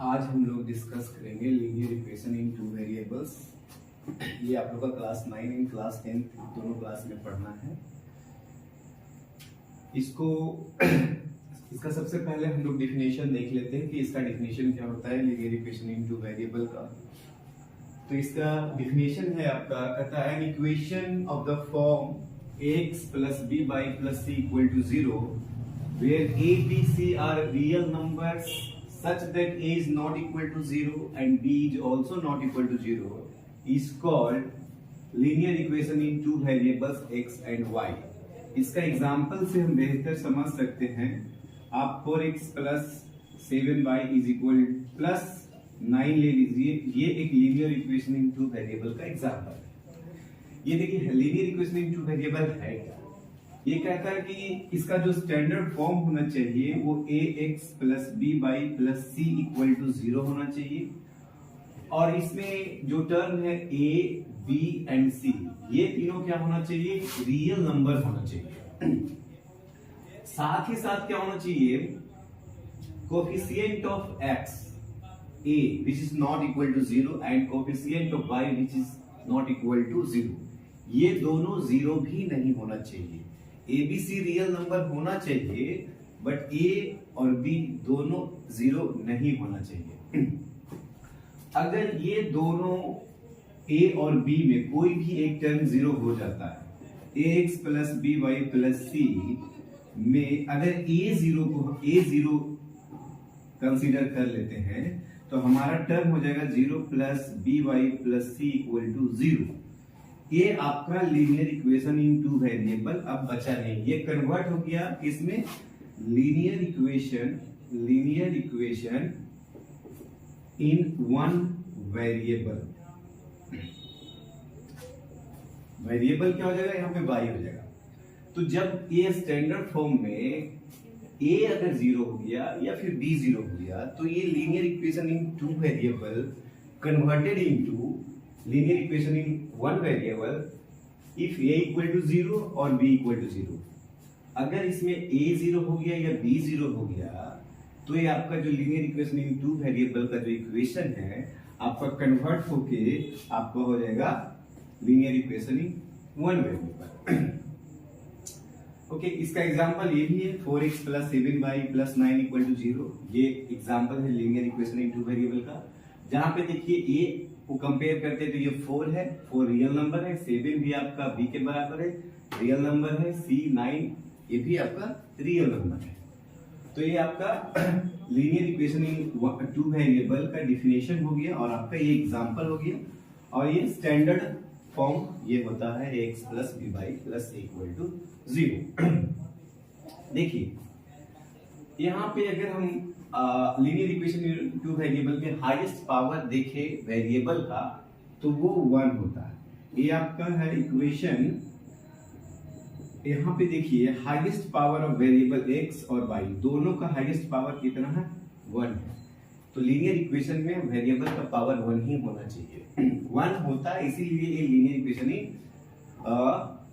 आज हम लोग डिस्कस करेंगे linear equation in two variables. ये आप लोग का क्लास 9 एंड क्लास 10 दोनों क्लास में पढ़ना है। इसका सबसे पहले हम लोग डिफिनेशन देख लेते हैं कि इसका डिफिनेशन क्या होता है linear equation in two variable का। तो इसका डिफिनेशन है आपका, कहता है an equation of the form ax plus by plus c equal to 0 where a, b, c are real numbers such that a is not equal to 0 and b is also not equal to 0 is called linear equation in two variables x and y। इसका example से हम बेहतर समझ सकते हैं। आप 4x plus 7y is equal plus 9 ले लीजिए, ये एक linear equation in two variable का एग्जांपल है। ये देखिए linear equation in two variable है क्या? ये कहता है कि इसका जो स्टैंडर्ड फॉर्म होना चाहिए वो ax plus by plus c equal to 0 होना चाहिए, और इसमें जो टर्म है a, b एंड c ये तीनों क्या होना चाहिए? रियल नंबर होना चाहिए। साथ ही साथ क्या होना चाहिए? Coefficient of x a which is not equal to 0 and coefficient of y which is not equal to 0, ये दोनों जीरो भी नहीं होना चाहिए। A B C real number होना चाहिए बट ए और बी दोनों जीरो नहीं होना चाहिए। अगर ये दोनों ए और बी में कोई भी एक टर्म जीरो हो जाता है, a x plus B Y plus c में अगर ए जीरो कंसीडर कर लेते हैं तो हमारा टर्म हो जाएगा 0 plus B Y plus C equal to 0। ये आपका linear equation in two variable अब बचा नहीं, ये कन्वर्ट हो गया इसमें linear equation in one variable. Variable क्या हो जाएगा? यहाँ पे y हो जाएगा। तो जब ये स्टैंडर्ड फॉर्म में a अगर जीरो हो गया या फिर b जीरो हो गया तो ये linear equation in two variable converted into linear equation in one variable if a equal to 0 और b equal to 0। अगर इसमें a 0 हो गया या b 0 हो गया तो ये आपका जो linear equation in two variable का जो इक्वेशन है आपका कन्वर्ट होके आपका हो जाएगा linear equation in one variable। Okay, इसका एग्जांपल ये भी है 4x plus 7y plus 9 equal to 0। ये एग्जांपल है linear equation in two variable का, जहां पे देखिए a को कंपेयर करते हैं तो ये 4 है, 4 रियल नंबर है, 7 भी आपका b के बराबर है, रियल नंबर है, c 9 ये भी आपका रियल नंबर है। तो ये आपका linear equation in two variable का डिफिनेशन हो गया और आपका ये एग्जांपल हो गया। और ये स्टैंडर्ड फॉर्म ये होता है x plus B Y plus c equal to 0। देखिए यहाँ पे अगर हम लीनियर इक्वेशन टू वेरिएबल में हाईएस्ट पावर देखे वेरिएबल का तो वो 1 होता है। ये आपका है इक्वेशन। यहाँ पे देखिए highest power of variable x और y दोनों का हाईएस्ट पावर कितना है? 1 है। तो लीनियर इक्वेशन में वेरिएबल का पावर 1 ही होना चाहिए। 1 होता है, इसीलिए ये लीनियर इक्वेशन ही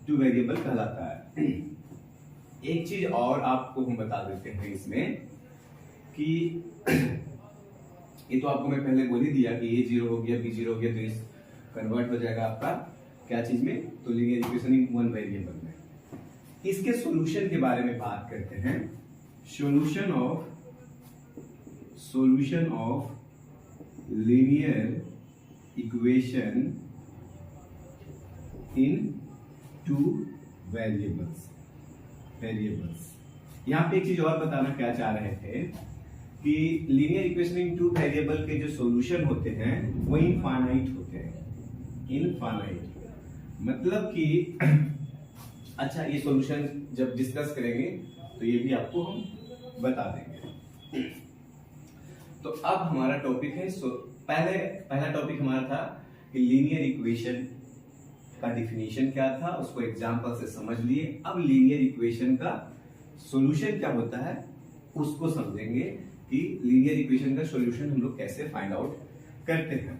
टू वेरिएबल कहलाता है। एक चीज और आपको हम बता देते हैं इसमें कि ये तो आपको मैं पहले बोल ही दिया कि a 0 हो गया b 0 हो गया तो इस कन्वर्ट हो जाएगा आपका क्या चीज में? तो linear equation in one variable में। इसके सॉल्यूशन के बारे में बात करते हैं। Solution of linear equation in two variables. यहाँ पे एक चीज और बताना क्या चाह रहे थे कि linear equation in two variable के जो सॉल्यूशन होते हैं वो इनफाइनाइट होते हैं। इनफाइनाइट मतलब कि अच्छा, ये सॉल्यूशन जब डिस्कस करेंगे तो ये भी आपको हम बता देंगे। तो अब हमारा टॉपिक है पहला टॉपिक हमारा था कि लीनियर इक्वेशन का डिफिनेशन क्या था, उसको एग्जांपल से समझ लिए। अब लीनियर इक्वेशन का सॉल्यूशन क्या होता है उसको समझेंगे कि लीनियर इक्वेशन का सॉल्यूशन हम लोग कैसे फाइंड आउट करते हैं।